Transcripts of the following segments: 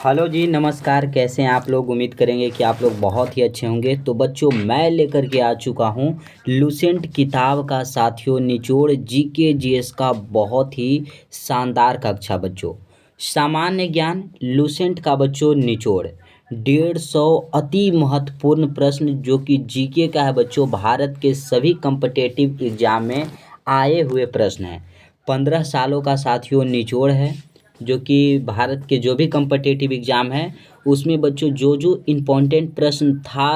Hello जी, नमस्कार। कैसे हैं आप लोग? उम्मीद करेंगे कि आप लोग बहुत ही अच्छे होंगे। तो बच्चों, मैं लेकर के आ चुका हूँ लूसेंट किताब का साथियों निचोड़ जीके जीएस का बहुत ही शानदार कक्षा। बच्चों, सामान्य ज्ञान लूसेंट का बच्चों निचोड़ 150 अति महत्वपूर्ण प्रश्न जो कि जीके का है बच्चों। भारत के सभी कम्पिटिटिव एग्जाम में आए हुए प्रश्न हैं। 15 सालों का साथियों निचोड़ है जो कि भारत के जो भी कम्पिटिटिव एग्ज़ाम है उसमें बच्चों जो जो इम्पोर्टेंट प्रश्न था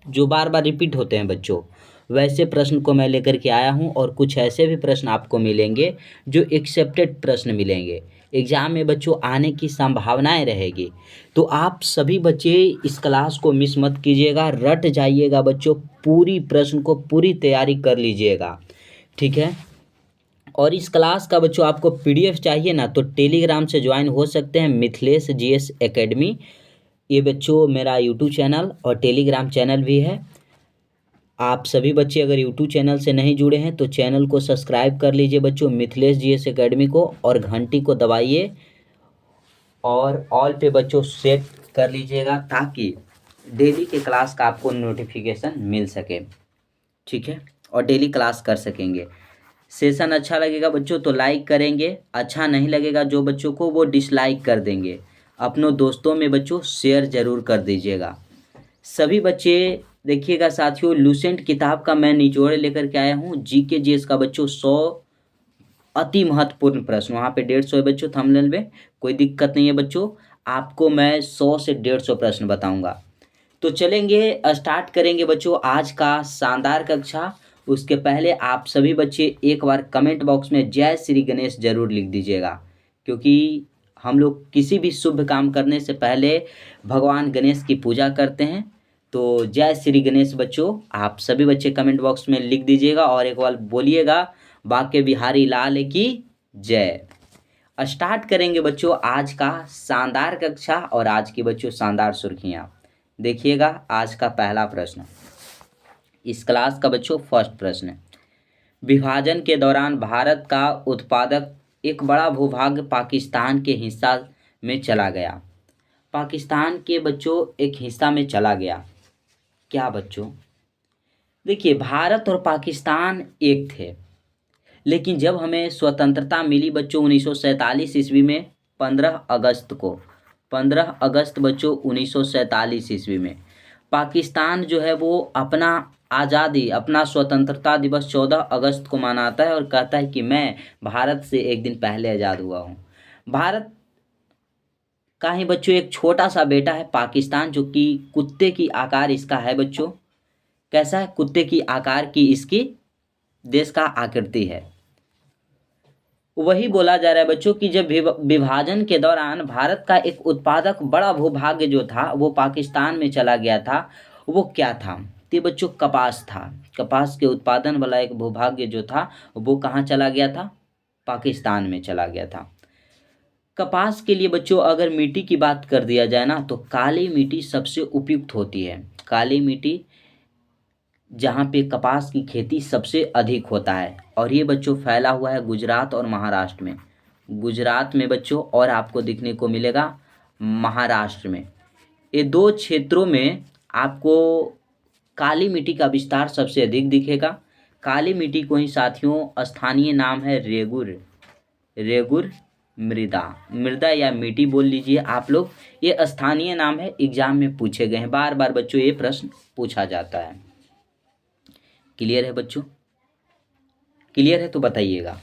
जो बार बार रिपीट होते हैं बच्चों, वैसे प्रश्न को मैं लेकर के आया हूं। और कुछ ऐसे भी प्रश्न आपको मिलेंगे जो एक्सेप्टेड प्रश्न मिलेंगे, एग्ज़ाम में बच्चों आने की संभावनाएं रहेगी। तो आप सभी बच्चे इस क्लास को मिस मत कीजिएगा, रट जाइएगा बच्चों, पूरी प्रश्न को पूरी तैयारी कर लीजिएगा, ठीक है। और इस क्लास का बच्चों आपको पीडीएफ चाहिए ना, तो टेलीग्राम से ज्वाइन हो सकते हैं, मिथिलेश जीएस एकेडमी। ये बच्चों मेरा यूट्यूब चैनल और टेलीग्राम चैनल भी है। आप सभी बच्चे अगर यूट्यूब चैनल से नहीं जुड़े हैं तो चैनल को सब्सक्राइब कर लीजिए बच्चों, मिथिलेश जीएस एकेडमी को, और घंटी को दबाइए और ऑल पे बच्चों सेट कर लीजिएगा ताकि डेली के क्लास का आपको नोटिफिकेशन मिल सके, ठीक है। और डेली क्लास कर सकेंगे। सेशन अच्छा लगेगा बच्चों तो लाइक करेंगे, अच्छा नहीं लगेगा जो बच्चों को वो डिसलाइक कर देंगे। अपनों दोस्तों में बच्चों शेयर ज़रूर कर दीजिएगा। सभी बच्चे देखिएगा साथियों, लूसेंट किताब का मैं निचोड़ लेकर के आया हूँ जीके जीएस का बच्चों 100 अति महत्वपूर्ण प्रश्न। वहाँ पे 150 है बच्चों थंबनेल में, कोई दिक्कत नहीं है बच्चों। आपको मैं 100 से 150 प्रश्न बताऊँगा। तो चलेंगे, स्टार्ट करेंगे बच्चों आज का शानदार कक्षा। उसके पहले आप सभी बच्चे एक बार कमेंट बॉक्स में जय श्री गणेश जरूर लिख दीजिएगा, क्योंकि हम लोग किसी भी शुभ काम करने से पहले भगवान गणेश की पूजा करते हैं। तो जय श्री गणेश बच्चों, आप सभी बच्चे कमेंट बॉक्स में लिख दीजिएगा और एक बार बोलिएगा बाके बिहारी लाल की जय। स्टार्ट करेंगे बच्चों आज का शानदार कक्षा और आज की बच्चों शानदार सुर्खियाँ। देखिएगा आज का पहला प्रश्न, इस क्लास का बच्चों फर्स्ट प्रश्न है। विभाजन के दौरान भारत का उत्पादक एक बड़ा भूभाग पाकिस्तान के हिस्सा में चला गया। पाकिस्तान के बच्चों एक हिस्सा में चला गया, क्या बच्चों? देखिए, भारत और पाकिस्तान एक थे, लेकिन जब हमें स्वतंत्रता मिली बच्चों 1947 ईस्वी में, 15 अगस्त को, 15 अगस्त बच्चों 1947 ईस्वी में पाकिस्तान जो है वो अपना आज़ादी, अपना स्वतंत्रता दिवस 14 अगस्त को मनाता है और कहता है कि मैं भारत से एक दिन पहले आज़ाद हुआ हूँ। भारत का ही बच्चों एक छोटा सा बेटा है पाकिस्तान, जो कि कुत्ते की आकार इसका है बच्चों। कैसा है? कुत्ते की आकार की इसकी देश का आकृति है। वही बोला जा रहा है बच्चों कि जब विभाजन के दौरान भारत का एक उत्पादक बड़ा भूभाग जो था वो पाकिस्तान में चला गया था। वो क्या था? तो बच्चों कपास था। कपास के उत्पादन वाला एक भूभाग जो था वो कहाँ चला गया था? पाकिस्तान में चला गया था। कपास के लिए बच्चों अगर मिट्टी की बात कर दिया जाए ना, तो काली मिट्टी सबसे उपयुक्त होती है। काली मिट्टी जहाँ पे कपास की खेती सबसे अधिक होता है, और ये बच्चों फैला हुआ है गुजरात और महाराष्ट्र में। गुजरात में बच्चों और आपको दिखने को मिलेगा महाराष्ट्र में। ये दो क्षेत्रों में आपको काली मिट्टी का विस्तार सबसे अधिक दिखेगा। काली मिट्टी को ही साथियों स्थानीय नाम है रेगुर, रेगुर मृदा, मृदा या मिट्टी बोल लीजिए आप लोग। ये स्थानीय नाम है, एग्जाम में पूछे गए हैं, बार बार बच्चों ये प्रश्न पूछा जाता है। क्लियर है बच्चों? क्लियर है तो बताइएगा।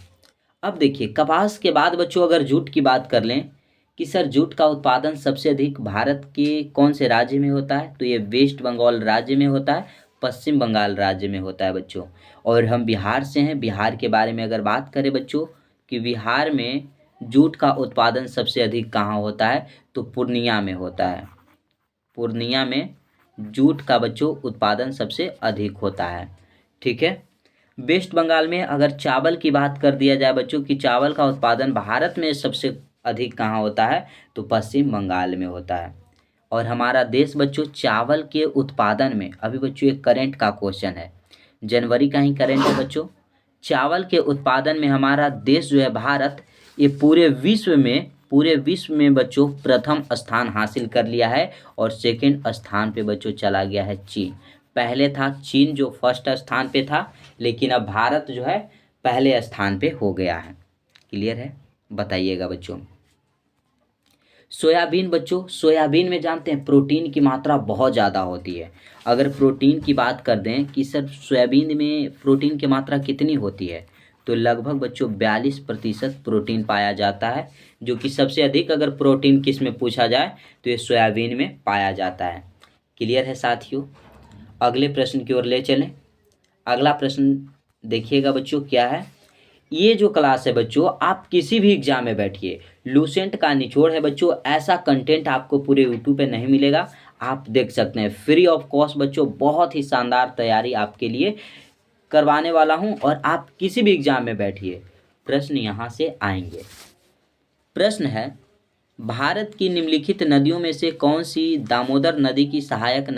अब देखिए, कपास के बाद बच्चों अगर जूट की बात कर लें कि सर जूट का उत्पादन सबसे अधिक भारत के कौन से राज्य में होता है, तो ये वेस्ट बंगाल राज्य में होता है, पश्चिम बंगाल राज्य में होता है बच्चों। और हम बिहार से हैं, बिहार के बारे में अगर बात करें बच्चों कि बिहार में जूट का उत्पादन सबसे अधिक कहाँ होता है, तो पूर्णिया में होता है। पूर्णिया में जूट का बच्चों उत्पादन सबसे अधिक होता है, ठीक है। वेस्ट बंगाल में अगर चावल की बात कर दिया जाए बच्चों कि चावल का उत्पादन भारत में सबसे अधिक कहाँ होता है, तो पश्चिम बंगाल में होता है। और हमारा देश बच्चों चावल के उत्पादन में, अभी बच्चों एक करेंट का क्वेश्चन है, जनवरी का ही करेंट है बच्चों, चावल के उत्पादन में हमारा देश जो है भारत, ये पूरे विश्व में पूरे विश्व में बच्चों प्रथम स्थान हासिल कर लिया है और सेकंड स्थान पे बच्चों चला गया है चीन। पहले था चीन जो फर्स्ट स्थान पे था, लेकिन अब भारत जो है पहले स्थान पे हो गया है। क्लियर है? बताइएगा बच्चों। सोयाबीन बच्चों, सोयाबीन में जानते हैं प्रोटीन की मात्रा बहुत ज़्यादा होती है। अगर प्रोटीन की बात कर दें कि सर सोयाबीन में प्रोटीन की मात्रा कितनी होती है, तो लगभग बच्चों 42% प्रोटीन पाया जाता है, जो कि सबसे अधिक अगर प्रोटीन किस में पूछा जाए तो ये सोयाबीन में पाया जाता है। क्लियर है साथियों? अगले प्रश्न की ओर ले चलें। अगला प्रश्न देखिएगा बच्चों क्या है। ये जो क्लास है बच्चों, आप किसी भी एग्जाम में बैठिए, लूसेंट का निचोड़ है बच्चों, ऐसा कंटेंट आपको पूरे यूट्यूब पे नहीं मिलेगा। आप देख सकते हैं फ्री ऑफ कॉस्ट बच्चों, बहुत ही शानदार तैयारी आपके लिए करवाने वाला हूं। और आप किसी भी एग्जाम में बैठिए, प्रश्न यहाँ से आएंगे। प्रश्न है, भारत की निम्नलिखित नदियों में से कौन सी दामोदर नदी की सहायक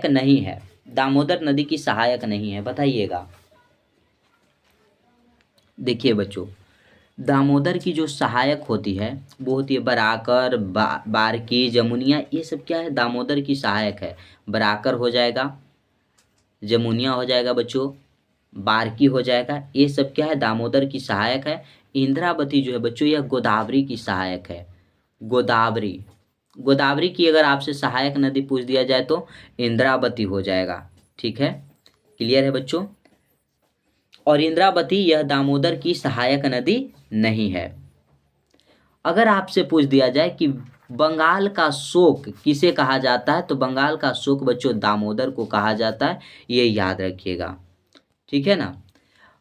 नहीं है? दामोदर नदी की सहायक नहीं है, बताइएगा। देखिए बच्चों, दामोदर की जो सहायक होती है वो होती है बराकर, बारकी, जमुनिया, ये सब क्या है? दामोदर की सहायक है। बराकर हो जाएगा, जमुनिया हो जाएगा बच्चों, बारकी हो जाएगा, ये सब क्या है? दामोदर की सहायक है। इंद्रावती जो है बच्चों, यह गोदावरी की सहायक है। गोदावरी, गोदावरी की अगर आपसे सहायक नदी पूछ दिया जाए तो इंद्रावती हो जाएगा। ठीक है? क्लियर है बच्चों? और इंद्रावती यह दामोदर की सहायक नदी नहीं है। अगर आपसे पूछ दिया जाए कि बंगाल का शोक किसे कहा जाता है, तो बंगाल का शोक बच्चों दामोदर को कहा जाता है, ये याद रखिएगा। ठीक है ना?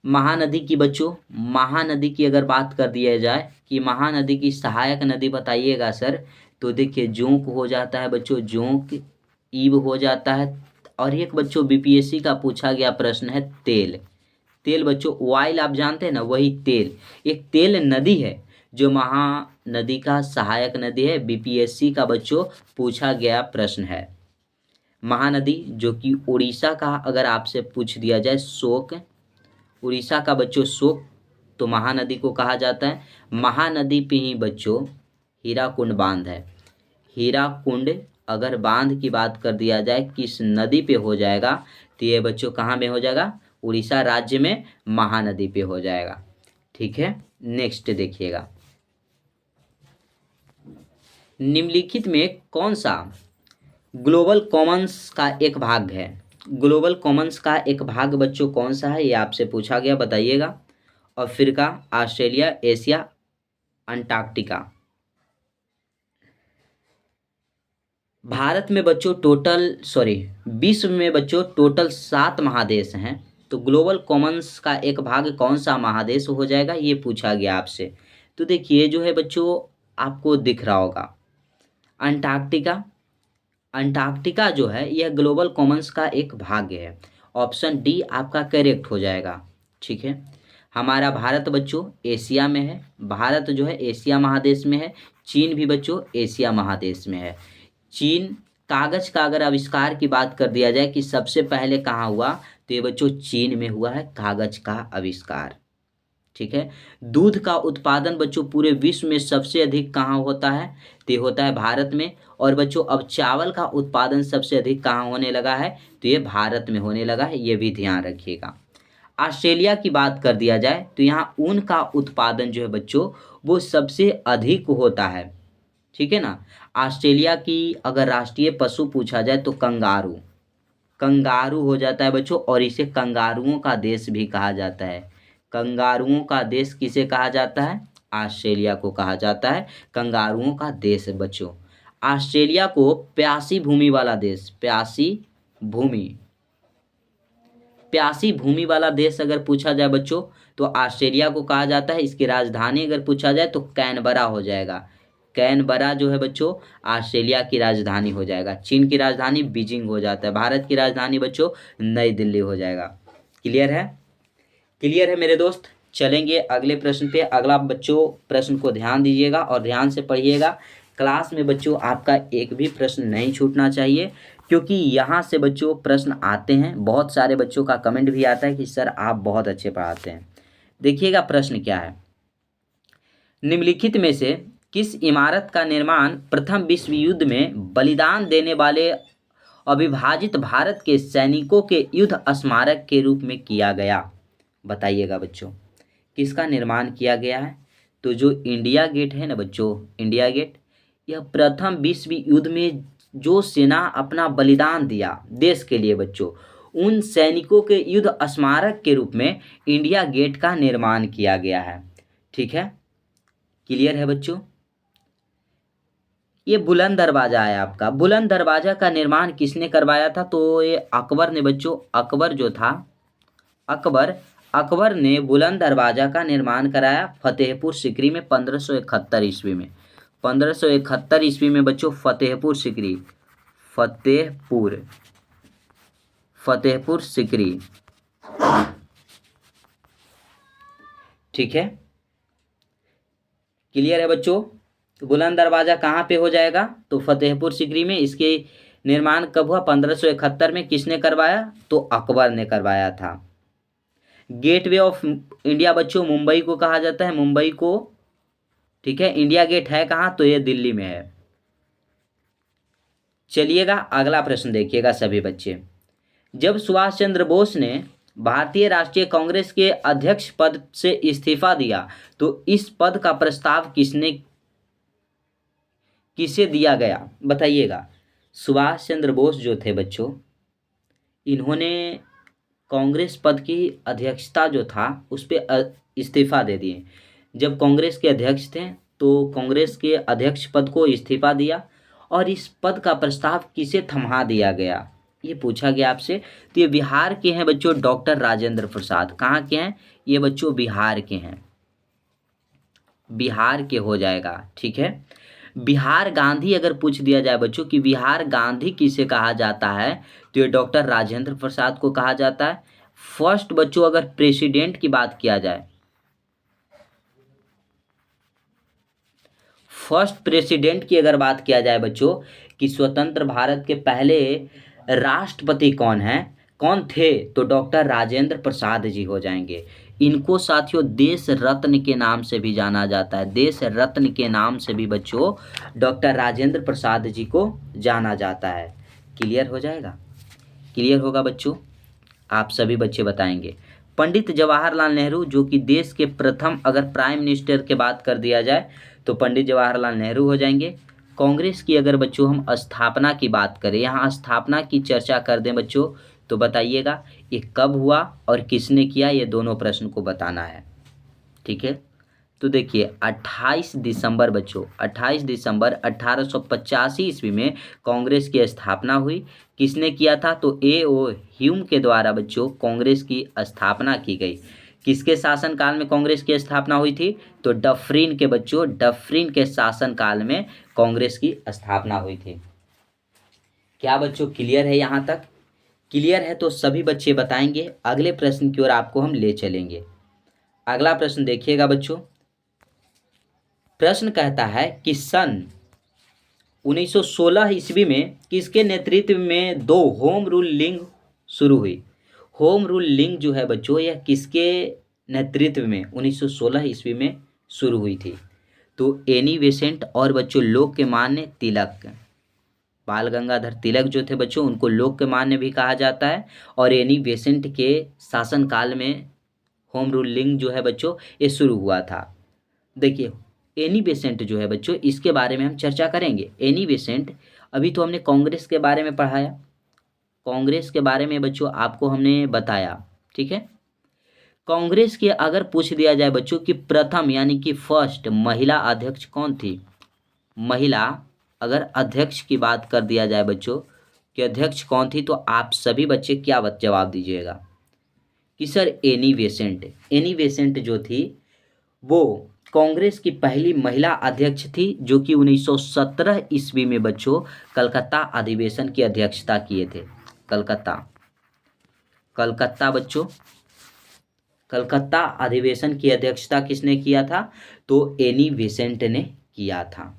महानदी की बच्चों, महानदी की अगर बात कर दिया जाए कि महानदी की सहायक नदी बताइएगा सर, तो देखिए जोंक हो जाता है बच्चों, जोंक, ईब हो जाता है। और एक बच्चों बीपीएससी का पूछा गया प्रश्न है तेल। तेल बच्चों, ऑयल आप जानते हैं ना, वही तेल, एक तेल नदी है जो महानदी का सहायक नदी है। बीपीएससी का बच्चों पूछा गया प्रश्न है। महानदी जो कि उड़ीसा का अगर आपसे पूछ दिया जाए शोक, उड़ीसा का बच्चों शोक, तो महानदी को कहा जाता है। महानदी पे ही बच्चों हीराकुंड बांध है। हीराकुंड अगर बांध की बात कर दिया जाए किस नदी पे हो जाएगा, तो ये बच्चों कहाँ में हो जाएगा? उड़ीसा राज्य में महानदी पे हो जाएगा। ठीक है? नेक्स्ट देखिएगा, निम्नलिखित में कौन सा ग्लोबल कॉमन्स का एक भाग है? ग्लोबल कॉमन्स का एक भाग बच्चों कौन सा है, ये आपसे पूछा गया, बताइएगा। Africa, Australia, Asia, Antarctica. Bharat में बच्चों विश्व में बच्चों टोटल 7 महादेश हैं। तो ग्लोबल कॉमन्स का एक भाग कौन सा महादेश हो जाएगा, ये पूछा गया आपसे। तो देखिए जो है बच्चों, आपको दिख रहा होगा अंटार्कटिका। अंटार्कटिका जो है यह ग्लोबल कॉमन्स का एक भाग है। ऑप्शन डी आपका करेक्ट हो जाएगा। ठीक है? हमारा भारत बच्चों एशिया में है, भारत जो है एशिया महादेश में है। चीन भी बच्चों एशिया महादेश में है। चीन, कागज का अगर आविष्कार की बात कर दिया जाए कि सबसे पहले कहाँ हुआ, तो ये बच्चों चीन में हुआ है कागज का आविष्कार। ठीक है? दूध का उत्पादन बच्चों पूरे विश्व में सबसे अधिक कहाँ होता है, तो ये होता है भारत में। और बच्चों अब चावल का उत्पादन सबसे अधिक कहाँ होने लगा है, तो ये भारत में होने लगा है, ये भी ध्यान रखिएगा। ऑस्ट्रेलिया की बात कर दिया जाए तो यहाँ ऊन का उत्पादन जो है बच्चों वो सबसे अधिक होता है। ठीक है ना? ऑस्ट्रेलिया की अगर राष्ट्रीय पशु पूछा जाए तो कंगारू, कंगारू हो जाता है बच्चों, और इसे कंगारुओं का देश भी कहा जाता है। कंगारुओं का देश किसे कहा जाता है? ऑस्ट्रेलिया को कहा जाता है कंगारुओं का देश बच्चों। ऑस्ट्रेलिया को प्यासी भूमि वाला देश, प्यासी भूमि वाला देश अगर पूछा जाए बच्चों तो ऑस्ट्रेलिया को कहा जाता है। इसकी राजधानी अगर पूछा जाए तो कैनबरा हो जाएगा। कैनबरा जो है बच्चों ऑस्ट्रेलिया की राजधानी हो जाएगा। चीन की राजधानी बीजिंग हो जाता है। भारत की राजधानी बच्चों नई दिल्ली हो जाएगा। क्लियर है? क्लियर है मेरे दोस्त? चलेंगे अगले प्रश्न पे। अगला बच्चों प्रश्न को ध्यान दीजिएगा और ध्यान से पढ़िएगा। क्लास में बच्चों आपका एक भी प्रश्न नहीं छूटना चाहिए, क्योंकि यहाँ से बच्चों प्रश्न आते हैं। बहुत सारे बच्चों का कमेंट भी आता है कि सर आप बहुत अच्छे पढ़ाते हैं। देखिएगा प्रश्न क्या है। निम्नलिखित में से किस इमारत का निर्माण प्रथम विश्व युद्ध में बलिदान देने वाले अविभाजित भारत के सैनिकों के युद्ध स्मारक के रूप में किया गया? बताइएगा बच्चों, किसका निर्माण किया गया है? तो जो इंडिया गेट है ना बच्चों, इंडिया गेट, यह प्रथम विश्व युद्ध में जो सेना अपना बलिदान दिया देश के लिए बच्चों, उन सैनिकों के युद्ध स्मारक के रूप में इंडिया गेट का निर्माण किया गया है। ठीक है, क्लियर है बच्चों? ये बुलंद दरवाजा है आपका। बुलंद दरवाजा का निर्माण किसने करवाया था? तो ये अकबर ने बच्चों। अकबर जो था, अकबर ने बुलंद दरवाजा का निर्माण कराया फतेहपुर सीकरी में 1571 ईस्वी में। 1571 ईस्वी में बच्चों फतेहपुर सीकरी, फतेहपुर सीकरी। ठीक है, क्लियर है बच्चों? तो बुलंद दरवाजा कहाँ पे हो जाएगा? तो फतेहपुर सीकरी में। इसके निर्माण कब हुआ? 1571 में। किसने करवाया? तो अकबर ने करवाया था। गेटवे ऑफ इंडिया बच्चों मुंबई को कहा जाता है, मुंबई को। ठीक है, इंडिया गेट है कहाँ? तो ये दिल्ली में है। चलिएगा अगला प्रश्न देखिएगा सभी बच्चे। जब सुभाष चंद्र बोस ने भारतीय राष्ट्रीय कांग्रेस के अध्यक्ष पद से इस्तीफा दिया तो इस पद का प्रस्ताव किसे दिया गया? बताइएगा। सुभाष चंद्र बोस जो थे बच्चों, इन्होंने कांग्रेस पद की अध्यक्षता जो था उस पर इस्तीफा दे दिए। जब कांग्रेस के अध्यक्ष थे तो कांग्रेस के अध्यक्ष पद को इस्तीफा दिया और इस पद का प्रस्ताव किसे थमा दिया गया, ये पूछा गया आपसे। तो ये बिहार के हैं बच्चों, डॉक्टर राजेंद्र प्रसाद। कहाँ के हैं? ये बच्चों बिहार के हैं, बिहार के हो जाएगा। ठीक है, बिहार गांधी अगर पूछ दिया जाए बच्चों कि बिहार गांधी किसे कहा जाता है, तो ये डॉक्टर राजेंद्र प्रसाद को कहा जाता है। फर्स्ट बच्चों अगर प्रेसिडेंट की बात किया जाए, फर्स्ट प्रेसिडेंट की अगर बात किया जाए बच्चों कि स्वतंत्र भारत के पहले राष्ट्रपति कौन थे, तो डॉक्टर राजेंद्र प्रसाद जी हो जाएंगे। इनको साथियों देश रत्न के नाम से भी जाना जाता है। देश रत्न के नाम से भी बच्चों डॉक्टर राजेंद्र प्रसाद जी को जाना जाता है। क्लियर हो जाएगा? क्लियर होगा बच्चों? आप सभी बच्चे बताएंगे। पंडित जवाहरलाल नेहरू जो कि देश के प्रथम अगर प्राइम मिनिस्टर के बात कर दिया जाए तो पंडित जवाहरलाल नेहरू हो जाएंगे। कांग्रेस की अगर बच्चों हम स्थापना की बात करें, यहाँ स्थापना की चर्चा कर दें बच्चों, तो बताइएगा ये कब हुआ और किसने किया, ये दोनों प्रश्न को बताना है। ठीक है, तो देखिए 28 दिसंबर बच्चों, 28 दिसंबर 1885 ईस्वी में कांग्रेस की स्थापना हुई। किसने किया था? तो A.O. ह्यूम के द्वारा बच्चों कांग्रेस की स्थापना की गई। किसके शासनकाल में कांग्रेस की स्थापना हुई थी? तो डफरिन के बच्चों, डफरिन के शासनकाल में कांग्रेस की स्थापना हुई थी। क्या बच्चों क्लियर है? यहाँ तक क्लियर है तो सभी बच्चे बताएंगे। अगले प्रश्न की ओर आपको हम ले चलेंगे। अगला प्रश्न देखिएगा बच्चों। प्रश्न कहता है कि सन 1916 ईस्वी में किसके नेतृत्व में 2 होम रूल लीग शुरू हुई? होम रूल लीग जो है बच्चों यह किसके नेतृत्व में 1916 ईस्वी में शुरू हुई थी? तो एनी बेसेंट और बच्चों लोकमान्य तिलक, बाल गंगाधर तिलक जो थे बच्चों उनको लोकमान्य भी कहा जाता है। और एनी बेसेंट के शासनकाल में होम रूल लीग जो है बच्चों ये शुरू हुआ था। देखिए एनी बेसेंट जो है बच्चों इसके बारे में हम चर्चा करेंगे। एनी बेसेंट, अभी तो हमने कांग्रेस के बारे में पढ़ाया, कांग्रेस के बारे में बच्चों आपको हमने बताया। ठीक है, कांग्रेस के अगर पूछ दिया जाए बच्चों कि प्रथम यानी कि फर्स्ट महिला अध्यक्ष कौन थी, महिला अगर अध्यक्ष की बात कर दिया जाए बच्चों कि अध्यक्ष कौन थी, तो आप सभी बच्चे क्या जवाब दीजिएगा कि sir Annie Besant. Annie Besant जो थी वो कांग्रेस की पहली महिला अध्यक्ष थी जो कि 1917 ईस्वी में बच्चों कलकत्ता अधिवेशन की अध्यक्षता किए थे। कलकत्ता बच्चों, कलकत्ता अधिवेशन की अध्यक्षता किसने किया था? तो एनी बेसेंट ने किया था।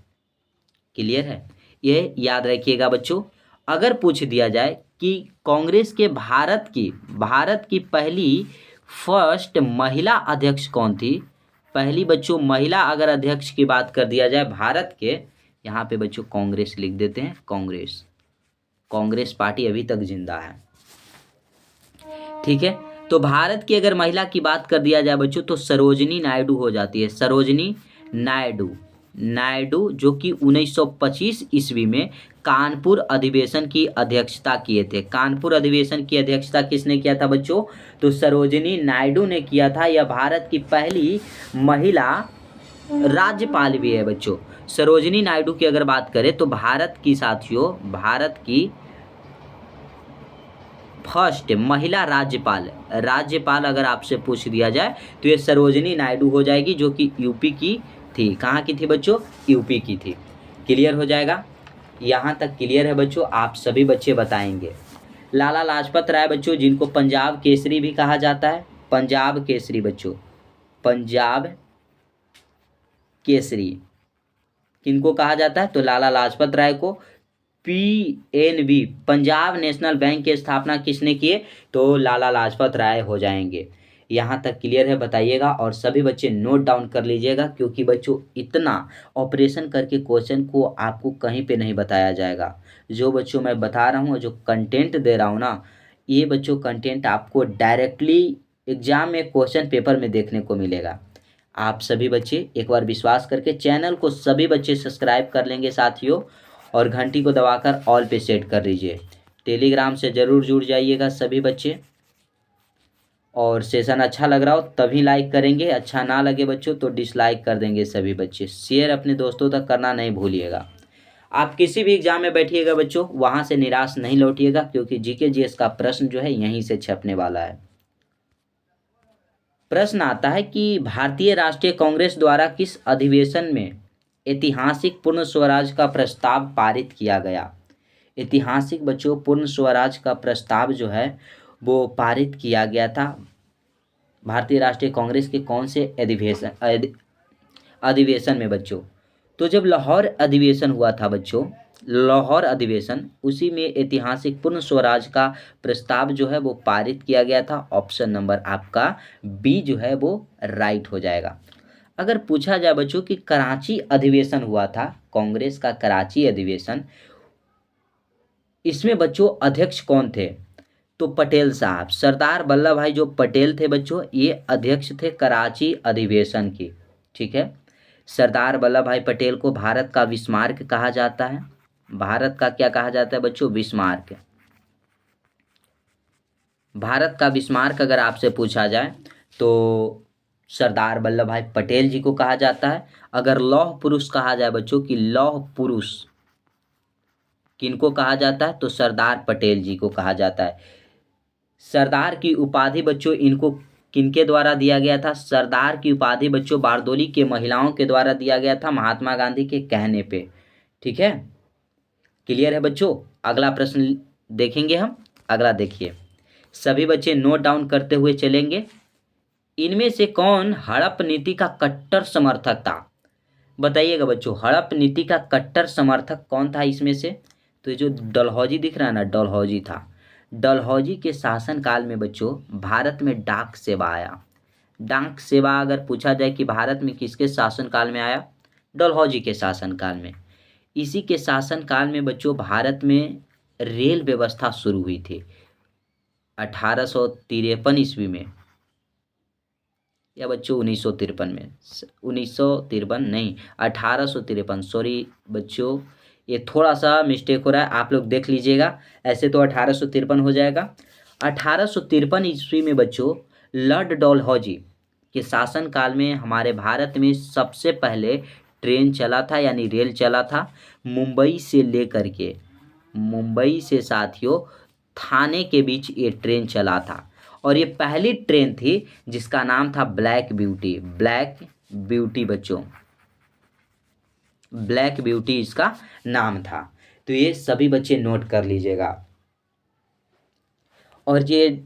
क्लियर है? ये याद रखिएगा बच्चों। अगर पूछ दिया जाए कि कांग्रेस के भारत की पहली फर्स्ट महिला अध्यक्ष कौन थी, पहली बच्चों महिला अगर अध्यक्ष की बात कर दिया जाए भारत के, यहाँ पे बच्चों कांग्रेस लिख देते हैं, कांग्रेस, कांग्रेस पार्टी अभी तक जिंदा है। ठीक है, तो भारत की अगर महिला की बात कर दिया जाए बच्चों तो सरोजिनी नायडू हो जाती है, सरोजिनी नायडू, नायडू जो कि 1925 ईस्वी में कानपुर अधिवेशन की अध्यक्षता किए थे। कानपुर अधिवेशन की अध्यक्षता किसने किया था बच्चों? तो सरोजिनी नायडू ने किया था। यह भारत की पहली महिला राज्यपाल भी है बच्चों। सरोजिनी नायडू की अगर बात करें तो भारत की साथियों, भारत की फर्स्ट महिला राज्यपाल, राज्यपाल अगर आपसे पूछ दिया जाए तो ये सरोजिनी नायडू हो जाएगी, जो कि यूपी की थी। कहाँ की थी बच्चों? यूपी की थी। क्लियर हो जाएगा? यहाँ तक क्लियर है बच्चों? आप सभी बच्चे बताएंगे। लाला लाजपत राय बच्चों, जिनको पंजाब केसरी भी कहा जाता है, पंजाब केसरी बच्चों, पंजाब केसरी किनको कहा जाता है? तो लाला लाजपत राय को। पीएनबी, पंजाब नेशनल बैंक की स्थापना किसने किए? तो लाला लाजपत राय हो जाएंगे। यहाँ तक क्लियर है? बताइएगा और सभी बच्चे नोट डाउन कर लीजिएगा, क्योंकि बच्चों इतना ऑपरेशन करके क्वेश्चन को आपको कहीं पे नहीं बताया जाएगा। जो बच्चों मैं बता रहा हूँ, जो कंटेंट दे रहा हूँ ना, ये बच्चों कंटेंट आपको डायरेक्टली एग्जाम में क्वेश्चन पेपर में देखने को मिलेगा। आप सभी बच्चे एक बार विश्वास करके चैनल को सभी बच्चे सब्सक्राइब कर लेंगे साथियों, और घंटी को दबाकर ऑल पे सेट कर लीजिए। टेलीग्राम से ज़रूर जुड़ जाइएगा सभी बच्चे, और सेशन अच्छा लग रहा हो तभी लाइक करेंगे, अच्छा ना लगे बच्चों तो डिसलाइक कर देंगे सभी बच्चे। शेयर अपने दोस्तों तक करना नहीं भूलिएगा। आप किसी भी एग्जाम में बैठिएगा बच्चों, वहाँ से निराश नहीं लौटिएगा, क्योंकि जीके जीएस का प्रश्न जो है यहीं से छपने वाला है। प्रश्न आता है कि भारतीय राष्ट्रीय कांग्रेस द्वारा किस अधिवेशन में ऐतिहासिक पूर्ण स्वराज का प्रस्ताव पारित किया गया? ऐतिहासिक बच्चों पूर्ण स्वराज का प्रस्ताव जो है वो पारित किया गया था भारतीय राष्ट्रीय कांग्रेस के कौन से अधिवेशन में बच्चों? तो जब लाहौर अधिवेशन हुआ था बच्चों, लाहौर अधिवेशन, उसी में ऐतिहासिक पूर्ण स्वराज का प्रस्ताव जो है वो पारित किया गया था। ऑप्शन नंबर आपका बी जो है वो राइट हो जाएगा। अगर पूछा जाए बच्चों कि कराची अधिवेशन हुआ था, कांग्रेस का कराची अधिवेशन, इसमें बच्चों अध्यक्ष कौन थे? तो पटेल साहब, सरदार वल्लभ भाई जो पटेल थे बच्चों, ये अध्यक्ष थे कराची अधिवेशन की। ठीक है, सरदार वल्लभ भाई पटेल को भारत का विस्मार्क कहा जाता है। भारत का क्या कहा जाता है बच्चों? विस्मार्क। भारत का विस्मार्क अगर आपसे पूछा जाए तो सरदार वल्लभ भाई पटेल जी को कहा जाता है। अगर लौह पुरुष कहा जाए बच्चों कि लौह पुरुष किनको कहा जाता है? तो सरदार पटेल जी को कहा जाता है। सरदार की उपाधि बच्चों इनको किनके द्वारा दिया गया था? सरदार की उपाधि बच्चों बारदोली के महिलाओं के द्वारा दिया गया था, महात्मा गांधी के कहने पे। ठीक है, क्लियर है बच्चों? अगला प्रश्न देखेंगे हम। अगला देखिए, सभी बच्चे नोट डाउन करते हुए चलेंगे। इनमें से कौन हड़प नीति का कट्टर समर्थक था? बताइएगा बच्चों, हड़प नीति का कट्टर समर्थक कौन था इसमें से? तो ये जो डलहौजी दिख रहा है ना, डलहौजी था। डलहौजी के शासनकाल में बच्चों भारत में डाक सेवा आया। डाक सेवा अगर पूछा जाए कि भारत में किसके शासनकाल में आया? डलहौजी के शासनकाल में। इसी के शासनकाल में बच्चों भारत में रेल व्यवस्था शुरू हुई थी 1853 ईस्वी में, या बच्चों 1953 में, 1953 नहीं, 1853, सॉरी बच्चों ये थोड़ा सा मिस्टेक हो रहा है, आप लोग देख लीजिएगा। ऐसे तो 1853 हो जाएगा। 1853 ईस्वी में बच्चों लॉर्ड डलहौजी के शासनकाल में हमारे भारत में सबसे पहले ट्रेन चला था, यानी रेल चला था, मुंबई से लेकर के, मुंबई से साथियों थाने के बीच ये ट्रेन चला था। और ये पहली ट्रेन थी जिसका नाम था ब्लैक ब्यूटी। ब्लैक ब्यूटी बच्चों, ब्लैक ब्यूटी इसका नाम था। तो ये सभी बच्चे नोट कर लीजिएगा। और ये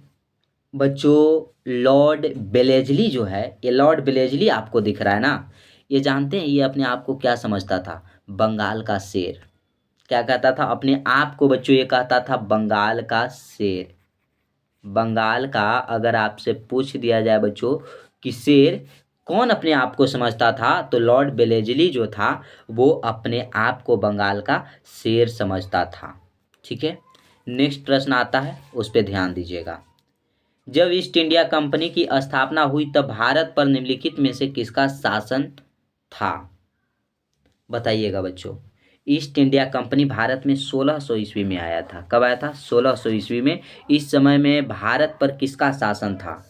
बच्चों लॉर्ड बेलेजली जो है, ये लॉर्ड बेलेजली आपको दिख रहा है ना, ये जानते हैं ये अपने आप को क्या समझता था? बंगाल का शेर। क्या कहता था अपने आप को बच्चों? ये कहता था बंगाल का शेर। बंगाल का अगर आपसे पूछ दिया जाए बच्चों कि शेर कौन अपने आप को समझता था? तो लॉर्ड वेलेज़ली जो था वो अपने आप को बंगाल का शेर समझता था। ठीक है, नेक्स्ट प्रश्न आता है, उस पे ध्यान दीजिएगा। जब ईस्ट इंडिया कंपनी की स्थापना हुई तब भारत पर निम्नलिखित में से किसका शासन था? बताइएगा बच्चों। ईस्ट इंडिया कंपनी भारत में 1600 ईस्वी में आया था। कब आया था? 1600 ईस्वी में। इस समय में भारत पर किसका शासन था,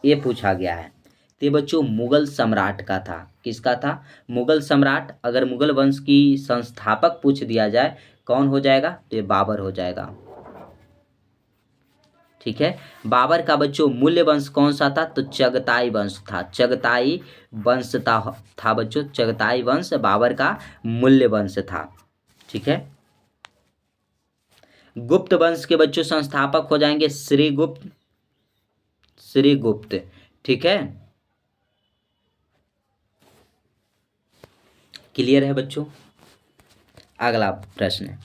ये पूछा गया है। तो ये बच्चों मुगल सम्राट का था। किसका था? मुगल सम्राट। अगर मुगल वंश की संस्थापक पूछ दिया जाए कौन हो जाएगा? तो ये बाबर हो जाएगा। ठीक है, बाबर का बच्चों मूल्य वंश कौन सा था? तो चगताई वंश था। चगताई वंश था बच्चों, चगताई वंश बाबर का मूल्य वंश था। ठीक है, गुप्त वंश के बच्चों संस्थापक हो जाएंगे श्रीगुप्त। श्रीगुप्त, ठीक है, क्लियर है बच्चों। अगला प्रश्न,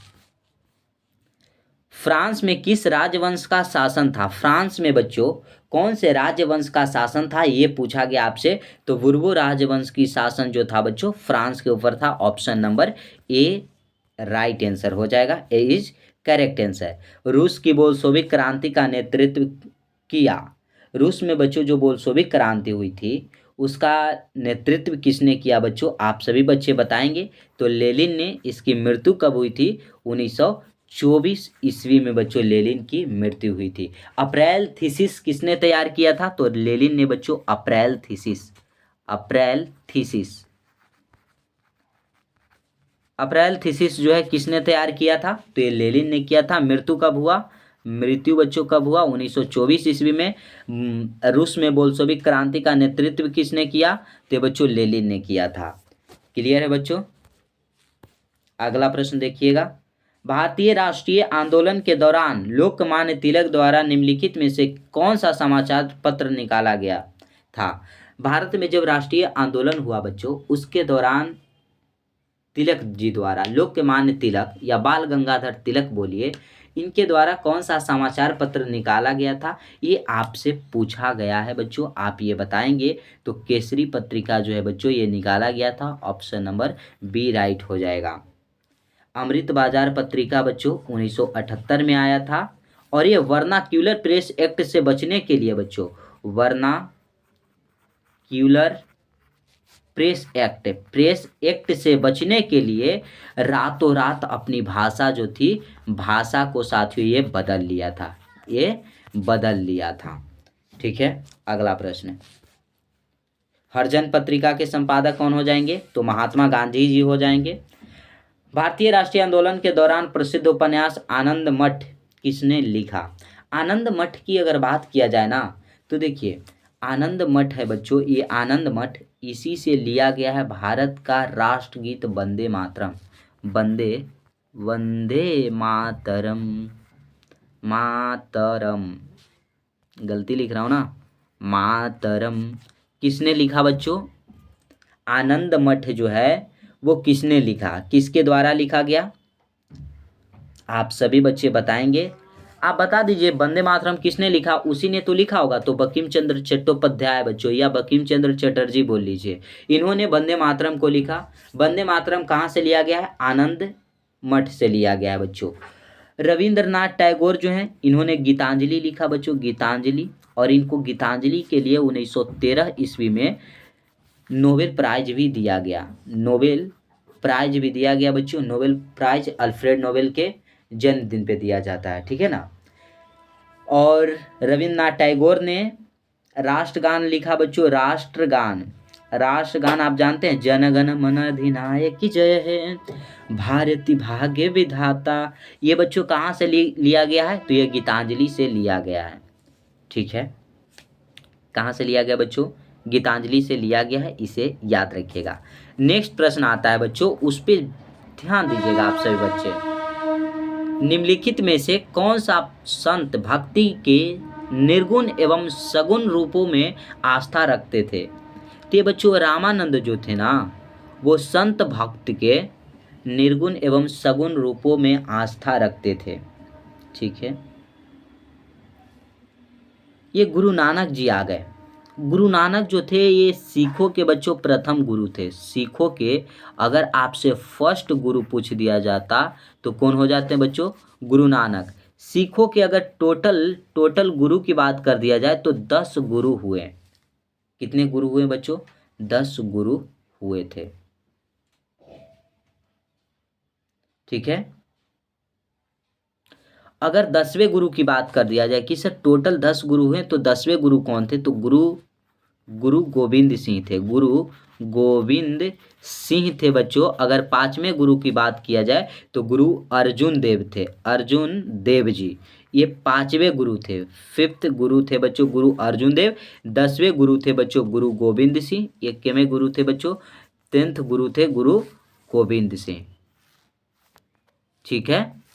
फ्रांस में किस राजवंश का शासन था? फ्रांस में बच्चों कौन से राजवंश का शासन था, ये पूछा गया आपसे। तो बुर्बो राजवंश की शासन जो था बच्चों फ्रांस के ऊपर था। Option number A right answer हो जाएगा, ए इज करेक्ट आंसर। रूस की बोल्शेविक क्रांति का नेतृत्व किया। रूस में बच्चों जो बोल्शेविक क्रांति हुई थी उसका नेतृत्व किसने किया बच्चों? आप सभी बच्चे बताएंगे। तो लेनिन ने। इसकी मृत्यु कब हुई थी? 1924 ईस्वी में बच्चों लेनिन की मृत्यु हुई थी। अप्रैल थीसिस किसने तैयार किया था? तो लेनिन ने बच्चों April thesis. April thesis, April thesis जो है किसने तैयार किया था? तो ये लेनिन ने किया था। मृत्यु कब हुआ? मृत्यु बच्चों कब हुआ? 1924 ईस्वी में। रूस में बोल्शेविक क्रांति का नेतृत्व किसने किया? तो बच्चों लेनिन ने किया था। क्लियर है बच्चों। अगला प्रश्न देखिएगा। भारतीय राष्ट्रीय आंदोलन के दौरान लोकमान्य तिलक द्वारा निम्नलिखित में से कौन सा समाचार पत्र निकाला गया था? भारत में जब राष्ट्रीय आंदोलन हुआ बच्चों उसके दौरान तिलक जी द्वारा, लोकमान्य तिलक या बाल गंगाधर तिलक बोलिए, इनके द्वारा कौन सा समाचार पत्र निकाला गया था, ये आपसे पूछा गया है बच्चों। आप ये बताएंगे। तो केसरी पत्रिका जो है बच्चों ये निकाला गया था। ऑप्शन नंबर बी राइट हो जाएगा। अमृत बाजार पत्रिका बच्चों 1978 में आया था। और ये वर्नाक्यूलर प्रेस एक्ट से बचने के लिए बच्चों, वर्नाक्यूलर प्रेस एक्ट से बचने के लिए रातों रात अपनी भाषा जो थी, भाषा को साथियों ये बदल लिया था। ये बदल लिया था। ठीक है, अगला प्रश्न, हरिजन पत्रिका के संपादक कौन हो जाएंगे? तो महात्मा गांधी जी हो जाएंगे। भारतीय राष्ट्रीय आंदोलन के दौरान प्रसिद्ध उपन्यास आनंद मठ किसने लिखा? आनंद मठ की अगर बात किया जाए ना, तो देखिए आनंद मठ है बच्चों, ये आनंद मठ इसी से लिया गया है भारत का राष्ट्रगीत वंदे मातरम। वंदे वंदे मातरम, मातरम, गलती लिख रहा हूँ ना, मातरम किसने लिखा बच्चों? आनंद मठ जो है वो किसने लिखा, किसके द्वारा लिखा गया? आप सभी बच्चे बताएंगे। आप बता दीजिए वंदे मातरम किसने लिखा? उसी ने तो लिखा होगा। तो बंकिम चंद्र चट्टोपाध्याय बच्चों, या बंकिम चंद्र चटर्जी बोल लीजिए, इन्होंने वंदे मातरम को लिखा। वंदे मातरम कहाँ से लिया गया है? आनंद मठ से लिया गया है बच्चों। रविंद्रनाथ टैगोर जो हैं इन्होंने गीतांजलि लिखा बच्चों, गीतांजलि। और इनको गीतांजलि के लिए 1913 ईस्वी में नोबेल प्राइज भी दिया गया। नोबेल प्राइज भी दिया गया बच्चों। नोबेल प्राइज अल्फ्रेड नोबेल के जन्मदिन पे दिया जाता है। ठीक है ना। और रविन्द्रनाथ टैगोर ने राष्ट्रगान लिखा बच्चों, राष्ट्रगान। राष्ट्रगान आप जानते हैं, जनगण मन अधिनायक की जय है, भारती भाग्य विधाता। ये बच्चों कहाँ से लिया गया है? तो ये गीतांजलि से लिया गया है। ठीक है, कहाँ से लिया गया बच्चों? गीतांजलि से लिया गया है, इसे याद रखिएगा। नेक्स्ट प्रश्न आता है बच्चों, उस पर ध्यान दीजिएगा आप सभी बच्चे। निम्नलिखित में से कौन सा संत भक्ति के निर्गुण एवं सगुण रूपों में आस्था रखते थे? तो ये बच्चों रामानंद जो थे ना, वो संत भक्त के निर्गुण एवं सगुण रूपों में आस्था रखते थे। ठीक है, ये गुरु नानक जी आ गए। गुरु नानक जो थे ये सिखों के बच्चों प्रथम गुरु थे। सिखों के अगर आपसे फर्स्ट गुरु पूछ दिया जाता तो कौन हो जाते हैं बच्चों? गुरु नानक। सिखों के अगर टोटल टोटल गुरु की बात कर दिया जाए तो 10 गुरु हुए। कितने गुरु हुए बच्चों? 10 गुरु हुए थे। ठीक है। अगर 10वें गुरु की बात कर दिया जाए कि सर टोटल 10 गुरु हुए तो 10वें गुरु कौन थे? तो गुरु गोविंद सिंह थे। गुरु गोविंद सिंह थे बच्चों। अगर 5वें गुरु की बात किया जाए तो गुरु अर्जुन देव थे। अर्जुन देव जी ये 5वें गुरु थे। 5th गुरु थे बच्चों गुरु अर्जुन देव। 10वें गुरु थे बच्चों गुरु गोविंद सिंह। ये कितवें गुरु थे बच्चों? 10th गुरु थे गुरु गोविंद सिंह। ठीक है।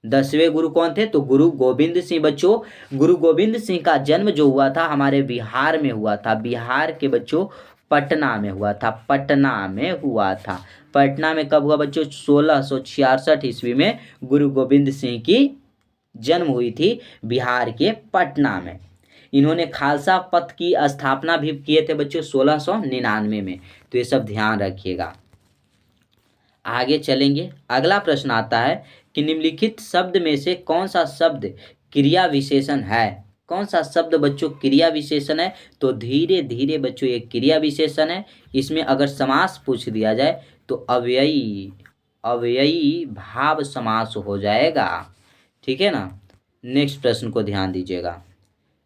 10वें गुरु कौन थे? तो गुरु गोविंद सिंह बच्चों। गुरु गोविंद सिंह का जन्म जो हुआ था हमारे बिहार में हुआ था। बिहार के बच्चों पटना में हुआ था। पटना में हुआ था। पटना में कब हुआ बच्चों? 1666 ईस्वी में गुरु गोविंद सिंह की जन्म हुई थी बिहार के पटना में। इन्होंने खालसा पंथ की स्थापना भी किए थे बच्चों 1699 में। तो ये सब ध्यान रखिएगा। आगे चलेंगे। अगला प्रश्न आता है कि निम्नलिखित शब्द में से कौन सा शब्द क्रिया विशेषण है? कौन सा शब्द बच्चों क्रिया विशेषण है? तो धीरे धीरे बच्चों ये क्रिया विशेषण है। इसमें अगर समास पूछ दिया जाए तो अव्ययी भाव समास हो जाएगा। ठीक है ना। नेक्स्ट प्रश्न को ध्यान दीजिएगा।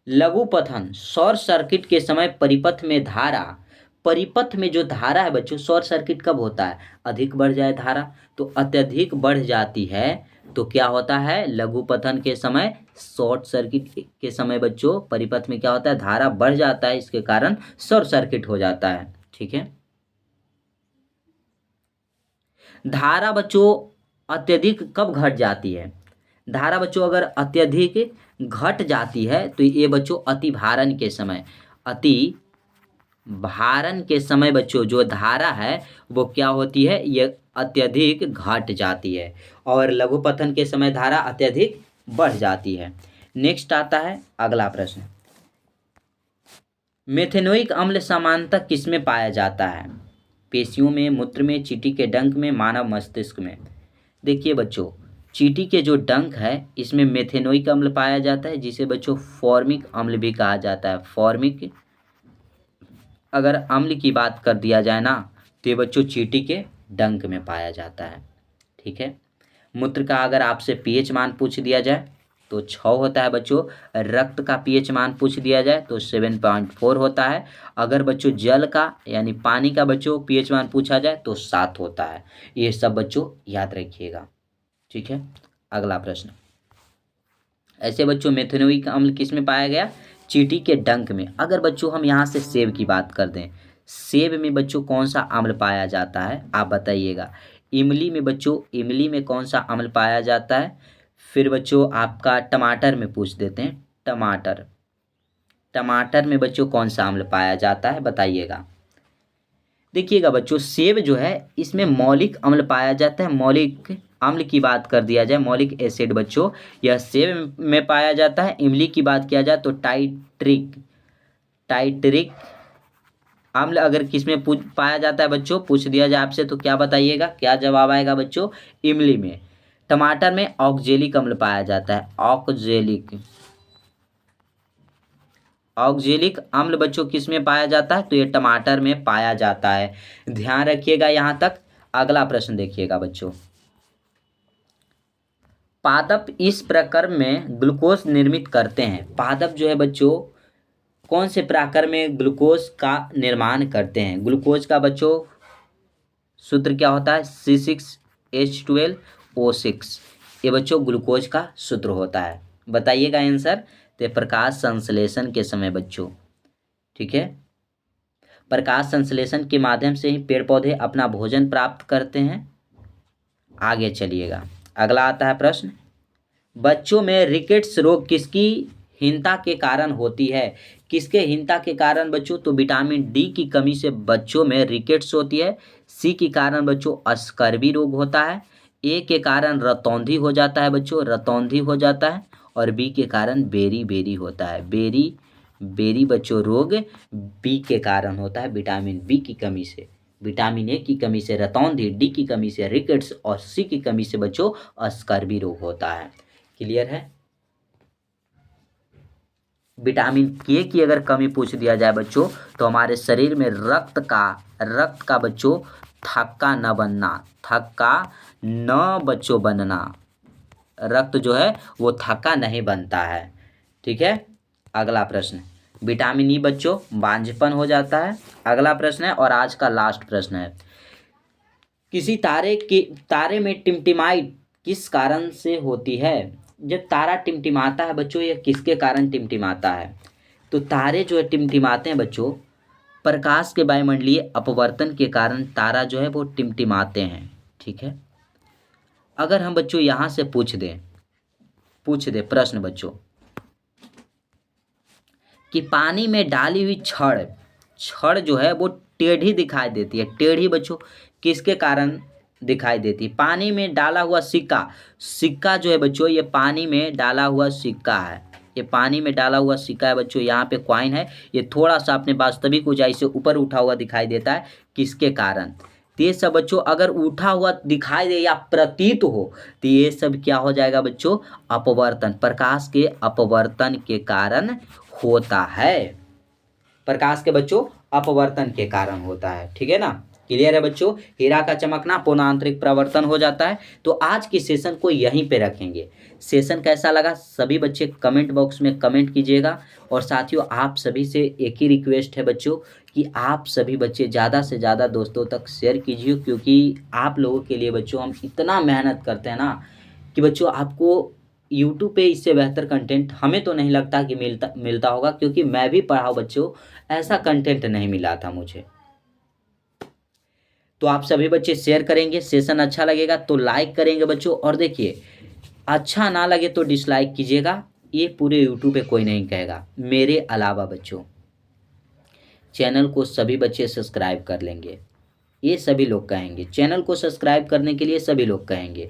लघुपथन शॉर्ट सर्किट के समय परिपथ में धारा, परिपथ में जो धारा है बच्चों शॉर्ट सर्किट कब होता है? अधिक बढ़ जाए धारा। तो अत्यधिक बढ़ जाती है तो क्या होता है? लघुपथन के समय शॉर्ट सर्किट के समय बच्चों परिपथ में क्या होता है? धारा बढ़ जाता है। इसके कारण शॉर्ट सर्किट हो जाता है। ठीक है। धारा बच्चों अत्यधिक कब घट जाती है? धारा बच्चों अगर अत्यधिक घट जाती है तो ये बच्चों अति भारण के समय, अति भारण के समय बच्चों जो धारा है वो क्या होती है? ये अत्यधिक घट जाती है। और लघुपथन के समय धारा अत्यधिक बढ़ जाती है। नेक्स्ट आता है अगला प्रश्न। मेथेनोइक अम्ल सामान्यतः किसमें पाया जाता है? पेशियों में, मूत्र में, चींटी के डंक में, मानव मस्तिष्क में। देखिए बच्चों चींटी के जो डंक है इसमें मेथेनोइक अम्ल पाया जाता है जिसे बच्चों फॉर्मिक अम्ल भी कहा जाता है। फॉर्मिक अगर अम्ल की बात कर दिया जाए ना तो ये बच्चों चींटी के डंक में पाया जाता है। ठीक है। मूत्र का अगर आपसे पीएच मान पूछ दिया जाए तो 6 होता है बच्चों। रक्त का पीएच मान पूछ दिया जाए तो 7.4 होता है। अगर बच्चों जल का यानी पानी का बच्चों पीएच मान पूछा जाए तो 7 होता है। ये सब बच्चों याद रखिएगा। ठीक है। अगला प्रश्न। ऐसे बच्चों मेथेनोइक अम्ल किस में पाया गया? चींटी के डंक में। अगर बच्चों हम यहाँ से सेब की बात कर दें, सेब में बच्चों कौन सा अम्ल पाया जाता है आप बताइएगा। इमली में बच्चों, इमली में कौन सा अम्ल पाया जाता है? फिर बच्चों आपका टमाटर में पूछ देते हैं। टमाटर, टमाटर में बच्चों कौन सा अम्ल पाया जाता है बताइएगा। देखिएगा बच्चों सेब जो है इसमें मौलिक अम्ल पाया जाता है। मौलिक अम्ल की बात कर दिया जाए, मौलिक एसिड बच्चों यह सेब में पाया जाता है। इमली की बात किया जाए तो टाइट्रिक, टाइट्रिक अम्ल अगर किसमें पाया जाता है बच्चों पूछ दिया जाए आपसे तो क्या बताइएगा, क्या जवाब आएगा बच्चों? इमली में। टमाटर में ऑक्जेलिक अम्ल पाया जाता है। ऑक्जेलिक, ऑक्जेलिक अम्ल बच्चों किस में पाया जाता है? तो ये टमाटर में पाया जाता है। ध्यान रखिएगा यहाँ तक। अगला प्रश्न देखिएगा बच्चों। पादप इस प्रक्रम में ग्लूकोज निर्मित करते हैं। पादप जो है बच्चों कौन से प्रक्रम में ग्लूकोज का निर्माण करते हैं? ग्लूकोज का बच्चों सूत्र क्या होता है? C6H12O6। ये बच्चों ग्लूकोज का सूत्र होता है। बताइएगा आंसर। तो प्रकाश संश्लेषण के समय बच्चों। ठीक है। प्रकाश संश्लेषण के माध्यम से ही पेड़ पौधे अपना भोजन प्राप्त करते हैं। आगे चलिएगा। अगला आता है प्रश्न। बच्चों में रिकेट्स रोग किसकी हीनता के कारण होती है? किसके हीनता के कारण बच्चों? तो विटामिन डी की कमी से बच्चों में रिकेट्स होती है। सी के कारण बच्चों स्कर्वी रोग होता है। ए के कारण रतौंधी हो जाता है बच्चों, रतौंधी हो जाता है। और बी के कारण बेरी बेरी होता है, बेरी बेरी बच्चों रोग बी के कारण होता है, विटामिन बी की कमी से, विटामिन ए की कमी से रतौंधी, डी की कमी से रिकेट्स और सी की कमी से बच्चों स्कर्वी रोग होता है। क्लियर है? विटामिन के की अगर कमी पूछ दिया जाए बच्चों तो हमारे शरीर में रक्त का बच्चों थक्का न बनना, थक्का न बच्चों बनना, रक्त जो है वो थक्का नहीं बनता है। ठीक है, अगला प्रश्न, विटामिन ई बच्चों बांझपन हो जाता है। अगला प्रश्न है और आज का लास्ट प्रश्न है, किसी तारे में टिमटिमाई किस कारण से होती है? जब तारा टिमटिमाता है बच्चों, यह किसके कारण टिमटिमाता है? तो तारे जो है टिमटिमाते हैं बच्चों, प्रकाश के वायुमंडलीय अपवर्तन के कारण तारा जो है वो टिमटिमाते हैं। ठीक है, अगर हम बच्चों यहाँ से पूछ दे प्रश्न बच्चों कि पानी में डाली हुई छड़ जो है वो टेढ़ी दिखाई देती है। टेढ़ी बच्चों किसके कारण दिखाई देती है? पानी में डाला हुआ सिक्का जो है बच्चों, ये पानी में डाला हुआ सिक्का है, ये पानी में डाला हुआ सिक्का है बच्चों। यहाँ पे कॉइन है, ये थोड़ा सा अपने वास्तविक ऊंचाई से ऊपर उठा हुआ दिखाई देता है, किसके कारण? तो ये सब बच्चों अगर उठा हुआ दिखाई दे या प्रतीत हो तो ये सब क्या हो जाएगा बच्चों? अपवर्तन, प्रकाश के अपवर्तन के कारण होता है, प्रकाश के बच्चों अपवर्तन के कारण होता है। ठीक है ना? क्लियर है बच्चों? हीरा का चमकना पुनः प्रवर्तन हो जाता है। तो आज की सेशन को यहीं पे रखेंगे। सेशन कैसा लगा सभी बच्चे कमेंट बॉक्स में कमेंट कीजिएगा। और साथियों आप सभी से एक ही रिक्वेस्ट है बच्चों कि आप सभी बच्चे ज़्यादा से ज़्यादा दोस्तों तक शेयर कीजिए, क्योंकि आप लोगों के लिए बच्चों हम इतना मेहनत करते हैं ना कि बच्चों आपको यूट्यूब पे इससे बेहतर कंटेंट हमें तो नहीं लगता कि मिलता होगा, क्योंकि मैं भी पढ़ा हूँ बच्चों, ऐसा कंटेंट नहीं मिला था मुझे। तो आप सभी बच्चे शेयर करेंगे, सेशन अच्छा लगेगा तो लाइक करेंगे बच्चों, और देखिए अच्छा ना लगे तो डिसलाइक कीजिएगा, ये पूरे यूट्यूब पे कोई नहीं कहेगा मेरे अलावा बच्चों। चैनल को सभी बच्चे सब्सक्राइब कर लेंगे, ये सभी लोग कहेंगे, चैनल को सब्सक्राइब करने के लिए सभी लोग कहेंगे,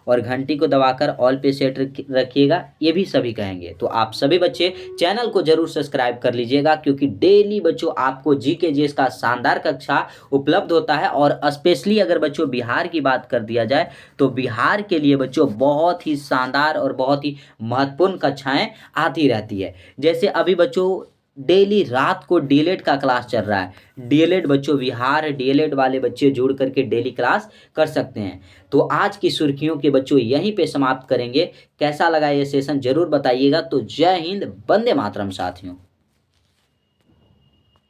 और घंटी को दबाकर ऑल पे सेट रखिएगा, ये भी सभी कहेंगे। तो आप सभी बच्चे चैनल को जरूर सब्सक्राइब कर लीजिएगा, क्योंकि डेली बच्चों आपको जीके जीएस का शानदार कक्षा उपलब्ध होता है। और स्पेशली अगर बच्चों बिहार की बात कर दिया जाए तो बिहार के लिए बच्चों बहुत ही शानदार और बहुत ही महत्वपूर्ण कक्षाएं आती रहती है। जैसे अभी बच्चों डेली रात को डीएलएड का क्लास चल रहा है, डीएलएड बच्चों बिहार डीएलएड वाले बच्चे जुड़ करके डेली क्लास कर सकते हैं। तो आज की सुर्खियों के बच्चों यहीं पे समाप्त करेंगे। कैसा लगा ये सेशन जरूर बताइएगा। तो जय हिंद, वंदे मातरम साथियों।